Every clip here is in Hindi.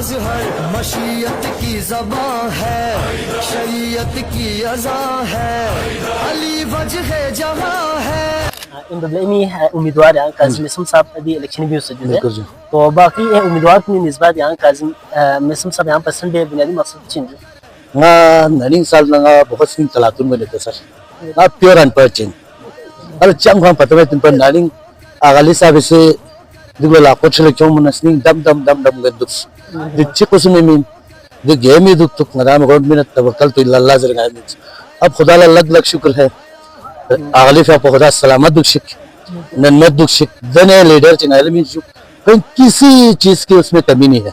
मजहर मशीयत की ज़बां है, शरीयत की अज़ा है, अली वजह जहां है। MWME उम्मीदवार यहाँ काजिम मिसम साहब अभी इलेक्शन भी उससे जुड़े तो बाकी उम्मीदवार की निस्बत यहाँ काजिम मिसम साहब यहाँ पसंद है बुनियादी मकसद चिन्ह nga naning sal na nga bukas ng talatun mo nito sir nga pure and purchase al chang kham patame tin pan naning agali sabi se diglo la ko chele chong munas ning dam gadus di chiko sumimin di game duk tuk ngada me god minat tawakkal to illallah zar ga ab khuda la lag shukr hai agali fa khuda salamat duk shik नन्नत दुख शिक दने लीडर चंगाइल में जो कहीं किसी चीज की उसमें कमी नहीं है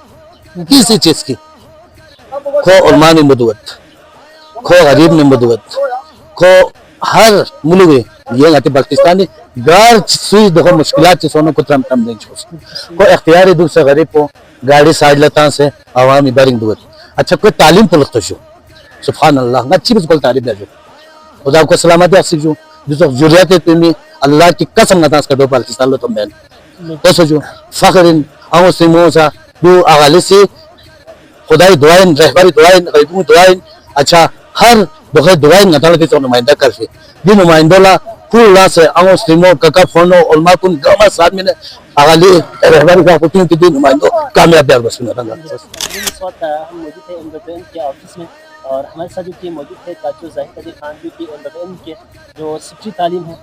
किसी चीज की खो उलमा ने मदुवत खो गरीब ने मदुवत खो हर मुल्क ये लाते पाकिस्तानी गार सुई देखो मुश्किलात से सोनो को ट्रम नहीं छोड़ को इख्तियारी दुख से गरीब को गाड़ी साइड लता से आवामी बारिंग दुवत अच्छा कोई तालीम पुलक तो जो सुभान अल्लाह अच्छी बिल्कुल तालीम है जो खुदा को सलामती अक्सी जो जो जुरियत तुम्हें अल्लाह की कसम नता का दो पाकिस्तान लो तो मैं तो सोचो फखरिन आओ से मोसा दो अगाले से खुदाई दुआएं रहबरी दुआएं गरीबों दुआएं अच्छा हर दुआएं दुआएं नताले के तो नुमाइंदा कर से दिन नुमाइंदोला फुल से आओ से मो कका फोनो उलमा कुन गमा साथ में अगाले रहबरी का कुछ दिन नुमाइंदो कामयाब यार बस ना इस वक्त हम मौजूद थे MWM के ऑफिस में और हमारे साथ जो कि मौजूद थे ताजो जाहिद अली खान जो कि MWM के जो सिक्योरिटी तालीम है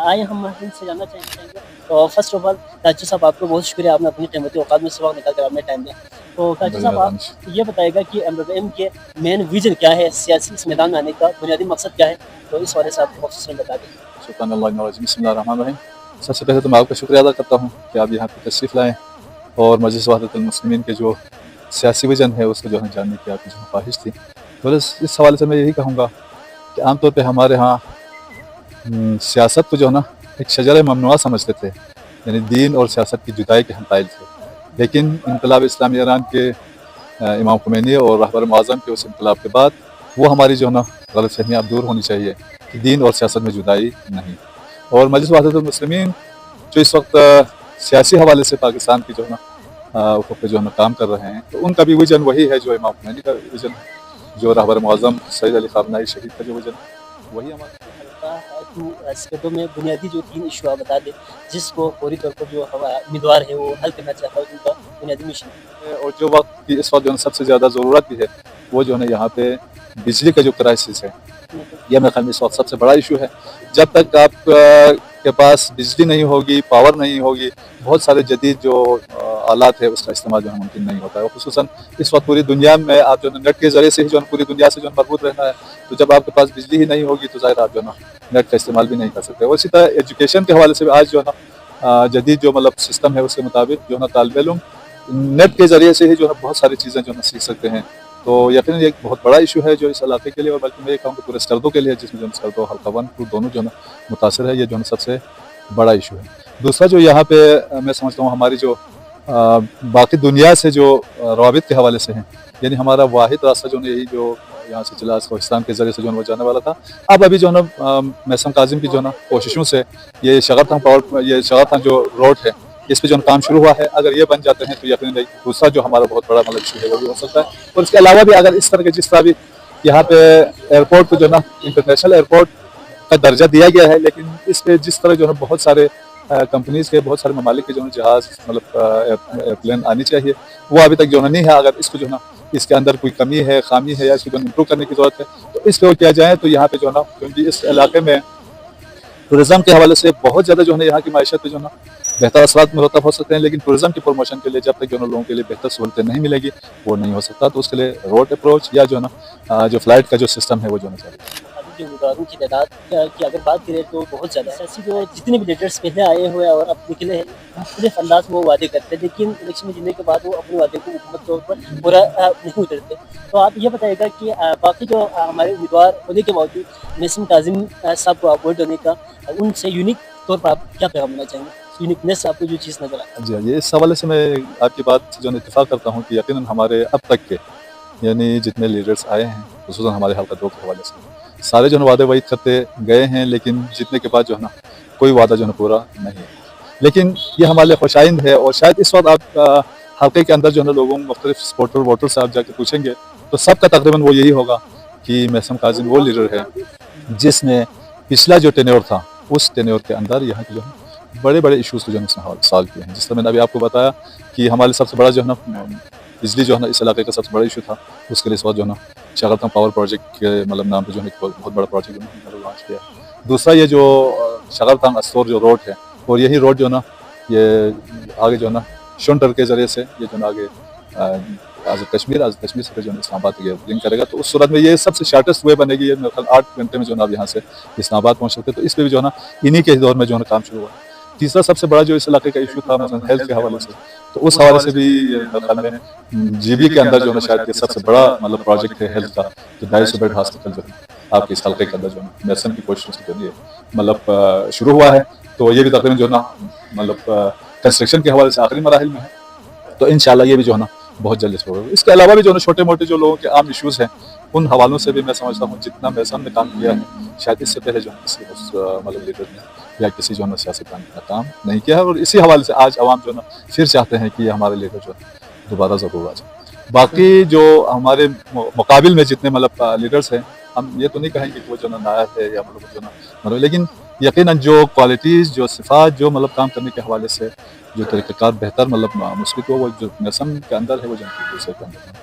आए हम इनसे जानना चाहेंगे तो फर्स्ट ऑफ ऑल ताजो साहब आपको बहुत शुक्रिया आपने अपनी कीमती औकात में से वक्त निकाल कर आपने टाइम दिया तो ताजो साहब आप ये बताएगा कि MWM के मेन विजन क्या है सियासी इस मैदान में आने का बुनियादी मकसद क्या है तो इस वाले से आप ऑफिस में बता दें। शुक्रिया सबसे पहले तो मैं आपका शुक्रिया अदा करता हूँ कि आप यहाँ पर तशरीफ़ लाएँ और मजलिस वहदतुल मुस्लिमीन के जो सियासी विजन है उसको जो है जानने की आपकी जो ख्वाहिश थी तो इस हवाले से मैं यही कहूँगा कि आमतौर पर हमारे यहाँ सियासत को जो है ना एक शजर ममनुआ समझते थे यानी दीन और सियासत की जुदाई के हम कायल थे लेकिन इनकलाब इस्लामी ईरान के इमाम खुमैनी और रहबर मुआज़्ज़म के उस इनकलाब के बाद वो हमारी जो है ना गलत फहमियाँ दूर होनी चाहिए कि दीन और सियासत में जुदाई नहीं और मजलिस वहदतुल मुस्लिमीन जो इस वक्त सियासी हवाले से पाकिस्तान की जो है ना ऊपर जो है ना काम कर रहे हैं तो उनका भी विजन वही है जो इमाम खुमैनी का विजन है जो रहबर मुआज़्ज़म सैयद अली ख़ामनेई शहीद का जो विजन है वही हमारा तो में बुनियादी जो 3 इशू आप बता दें जिसको फौरी तौर पर जो उम्मीदवार है वो हल करना चाहता है उनका बुनियादी मिशन और जो वक्त की इस वक्त जो सबसे ज़्यादा ज़रूरत भी है वो जो है यहाँ पे बिजली का जो क्राइसिस है यह मेरे ख्याल में इस वक्त सबसे बड़ा इशू है। जब तक आप के पास बिजली नहीं होगी पावर नहीं होगी बहुत सारे जदीद जो आलात है उसका इस्तेमाल जो है मुमकिन नहीं होता है। खुसूसन इस वक्त पूरी दुनिया में आप जो है नेट के ज़रिए से ही जो है पूरी दुनिया से जो है मरबूत रहना है तो जब आपके पास बिजली ही नहीं होगी तो ज़ाहिर आप जो है नेट का इस्तेमाल भी नहीं कर सकते। और इसी तरह एजुकेशन के हवाले से भी आज जो है ना जदीद जो मतलब सिस्टम है उसके मुताबिक जो है ना तालिब इल्म नेट के ज़रिए से ही जो है बहुत सारी चीज़ें जो है सीख सकते हैं तो यकीनन एक बहुत बड़ा इशू है जो इस इलाके के लिए और बल्कि मैं ये कहूँगा पूरे स्कर्दों के लिए जिसमें जो है स्कर्दो हल्का 1 2 दोनों जो है मुतासर है ये जो है सबसे बड़ा इशू है। दूसरा जो यहाँ पे मैं समझता हूँ हमारी जो बाकी दुनिया से जो रवाबित के हवाले से हैं यानी हमारा वाहिद रास्ता जो है यही जो यहाँ से चला पाकिस्तान के ज़रिए से जो है वो जाने वाला था। अब अभी जो है ना मैसम काजिम की जो है ना कोशिशों से ये शगरथांग जो रोड है इस पे जो काम शुरू हुआ है अगर ये बन जाते हैं तो यकीनन दूसरा जो हमारा बहुत बड़ा मतलब इशू है वो भी हो सकता है। और इसके अलावा भी अगर इस तरह के जिस तरह भी यहाँ पे एयरपोर्ट को जो है ना इंटरनेशनल एयरपोर्ट का दर्जा दिया गया है लेकिन इस पे जिस तरह जो है बहुत सारे कंपनीज के बहुत सारे ममालिक के जो है जहाज़ मतलब एयरप्लेन आनी चाहिए वो अभी तक जो है नहीं है। अगर इसको जो है ना इसके अंदर कोई कमी है खामी है या इसको जो है इम्प्रूव करने की ज़रूरत है तो इस पर किया जाए तो यहाँ पे जो है ना क्योंकि इस इलाके में टूरिज़म के हवाले से बहुत ज़्यादा जो है यहाँ की माइशत पे जो है ना बेहतर असरात मुरतब हो सकते हैं लेकिन टूरिज़म के प्रमोशन के लिए जब तक जो है लोगों के लिए बेहतर सहूलतें नहीं मिलेगी वो नहीं हो सकता। तो उसके लिए रोड अप्रोच या जो है ना जो फ्लाइट का जो सिस्टम है वो जो होना चाहिए। जो उम्मीदवारों की तादाद की अगर बात करें तो बहुत ज़्यादा है। ऐसी जो जितने भी लीडर्स पहले आए हुए और अब निकले हैं मुख्तलिफ अंदाज में वो वादे करते हैं लेकिन इलेक्शन में जीतने के बाद वो अपने वादे को मुकम्मल तौर पर पूरा नहीं उतरते। तो आप ये बताइएगा कि बाकी जो हमारे उम्मीदवार होने के बावजूद मैसम काजिम साहब को अवॉइड होने का उनसे यूनिक तौर पर आप क्या पैगाम देना चाहेंगे यूनिकनेस आपको जो चीज़ नजर आए? जी ये इस हवाले से मैं आपकी बात जो इत्तेफाक करता हूँ कि यकीनन हमारे अब तक के यानी जितने लीडर्स आए हैं खुसूसन हमारे हल्का 2 के हवाले से सारे जो है वादे वही करते गए हैं लेकिन जीतने के बाद जो है ना कोई वादा जो है पूरा नहीं है। लेकिन ये हमारे लिए खुशाइंद है और शायद इस वक्त आप हल्के के अंदर जो है ना लोगों मुख्तलिफ सपोर्टर वोटर से आप जाके पूछेंगे तो सबका तकरीबन वो यही होगा कि मैसम काजिम वो लीडर है जिसने पिछला जो टेन्योर था उस टेन्योर के अंदर यहाँ के जो है बड़े बड़े इश्यूज़ को जो है उसने सॉल्व किए हैं। जिस तरह मैंने अभी आपको बताया कि हमारे सबसे बड़ा जो है ना बिजली जो है ना इस इलाके का सबसे बड़ा इशू था, उसके लिए इस बार जो है ना शगलतम पावर प्रोजेक्ट के मतलब नाम पे जो है बहुत बड़ा प्रोजेक्ट जो है लॉन्च किया। दूसरा ये जो शगलतम अस्टोर जो रोड है और यही रोड जो है ना ये आगे जो है ना शुंटर के ज़रिए से ये जो है ना आगे आज़ाद कश्मीर से जो है इस्लामाबाद के लिंक करेगा। तो उस सूरत में ये सबसे शॉर्टेस्ट वे बनेगी। ये मेरे ख्याल 8 घंटे में जो है ना आप यहाँ से इस्लामाबाद पहुँच सकते। तो इस पर भी जो है ना इन्हीं के दौर में जो है काम शुरू हुआ। तीसरा सबसे बड़ा जो इस इलाके का इशू था मतलब हेल्थ के हवाले से, तो उस हवाले से भी मेरे ख्याल में जीबी के अंदर जो है शायद ये सबसे बड़ा मतलब प्रोजेक्ट है हेल्थ का, जो 250 बेड हॉस्पिटल जो है आपके इस हल्के के अंदर जो है मैसन की कोशिश के जरिए मतलब शुरू हुआ है। तो ये भी तकरीबन जो है ना मतलब कंस्ट्रक्शन के हवाले से आखिरी मराहिल में है। तो इंशाल्लाह ये भी जो है ना बहुत जल्द शुरू होगा। इसके अलावा भी जो है छोटे मोटे जो लोगों के आम इशूज़ हैं उन हवालों से भी मैं समझता हूँ जितना मैसन ने काम किया है शायद इससे पहले जो है किसी मतलब लीडर ने या किसी जो है सियासतदान ने काम नहीं किया है। और इसी हवाले से आज अवाम जो है ना फिर चाहते हैं कि हमारे लीडर जो है दोबारा ज़रूर आ जाए। बाकी जो हमारे मुकाबिल में जितने मतलब लीडर्स हैं हम ये तो नहीं कहेंगे कि वो जो ना नायब है या मतलब जो ना मतलब, लेकिन यकीनन जो क्वालिटीज़ जो सिफात जो मतलब काम करने के हवाले से जो तरीक़ेकार बेहतर मतलब मुस्बित हो वो जो मैसन के अंदर है वो जनता के अंदर है।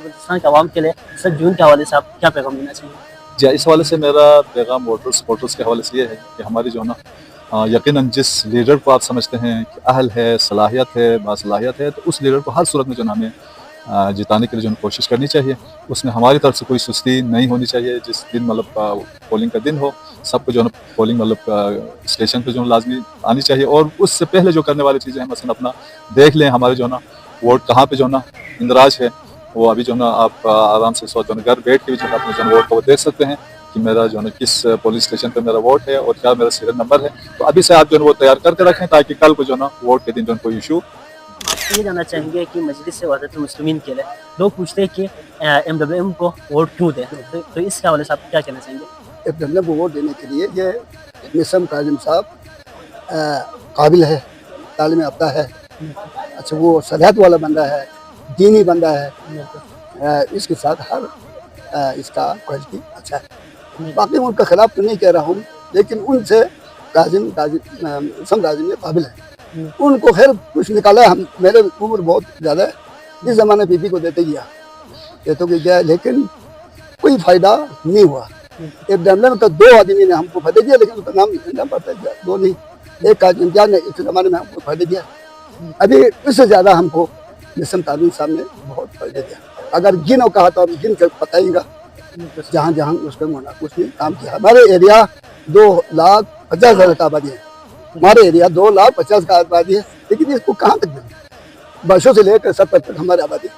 बलूचिस्तान के आवाम के लिए 7 जून के हवाले से आप क्या पैगाम देना चाहिए? जी इस हवाले से मेरा पैगाम वोटर्स के हवाले से ये है कि हमारी जो है ना यकीनन जिस लीडर को आप समझते हैं कि अहल है, सलाहियत है, बासलाहियत है, तो उस लीडर को हर सूरत में जो है हमें जिताने के लिए जो कोशिश करनी चाहिए। उसमें हमारी तरफ से कोई सुस्ती नहीं होनी चाहिए। जिस दिन मतलब पोलिंग का दिन हो सबको जो है पोलिंग मतलब स्टेशन पे जो लाजमी आनी चाहिए। और उससे पहले जो करने वाली चीज़ें हैं मसलन अपना देख लें हमारे जो है ना वोट कहाँ पे जो है ना इंदराज है, वो अभी जो है ना आप आराम से जो है घर बैठ के भी जो है अपने जो वोट को देख सकते हैं कि मेरा जो है किस पुलिस स्टेशन पे मेरा वोट है और क्या मेरा सीरियल नंबर है। तो अभी से आप जो है वो तैयार करके रखें ताकि कल को जो है ना वोट के दिन जो है कोई इशू। ये जानना चाहेंगे कि मजलिस वहदतुल मुस्लिमीन के लिए लोग पूछते हैं कि MWM को वोट क्यों दें, तो इसके हवाले से आप क्या कहना चाहेंगे? MWM को वोट देने के लिए ये मैसम काजिम साहब काबिल है, तालीम याफ्ता है, अच्छा वो सलाहियत वाला बंदा है, दीनी बंदा है, इसके साथ हर इसका क्वालिटी अच्छा है। बाकी उनका खिलाफ तो नहीं कह रहा हूँ, लेकिन उनसे मैसम काजिम ये काबिल है। उनको खैर कुछ निकाला, हम मेरे उम्र बहुत ज़्यादा है, इस ज़माने बीबी को देते गया लेकिन कोई फ़ायदा नहीं हुआ। MWM का 2 आदमी ने हमको फायदा दिया, लेकिन उसका नाम लेना पड़ता है, 2 नहीं, एक का इम्तियाज ने इस ज़माने में हमको फायदा दिया। अभी इससे ज़्यादा हमको मैसम काजिम साहब ने बहुत फायदा दिया। अगर गिनो कहा तो हम गिन कर बताएगा जहाँ जहाँ उसका उसने काम किया। हमारे एरिया 2,50,000 का आबादी है, हमारे एरिया 2,50,000 का आबादी है, लेकिन इसको कहाँ तक देंगे? बसों से लेकर 70 तक हमारी आबादी है।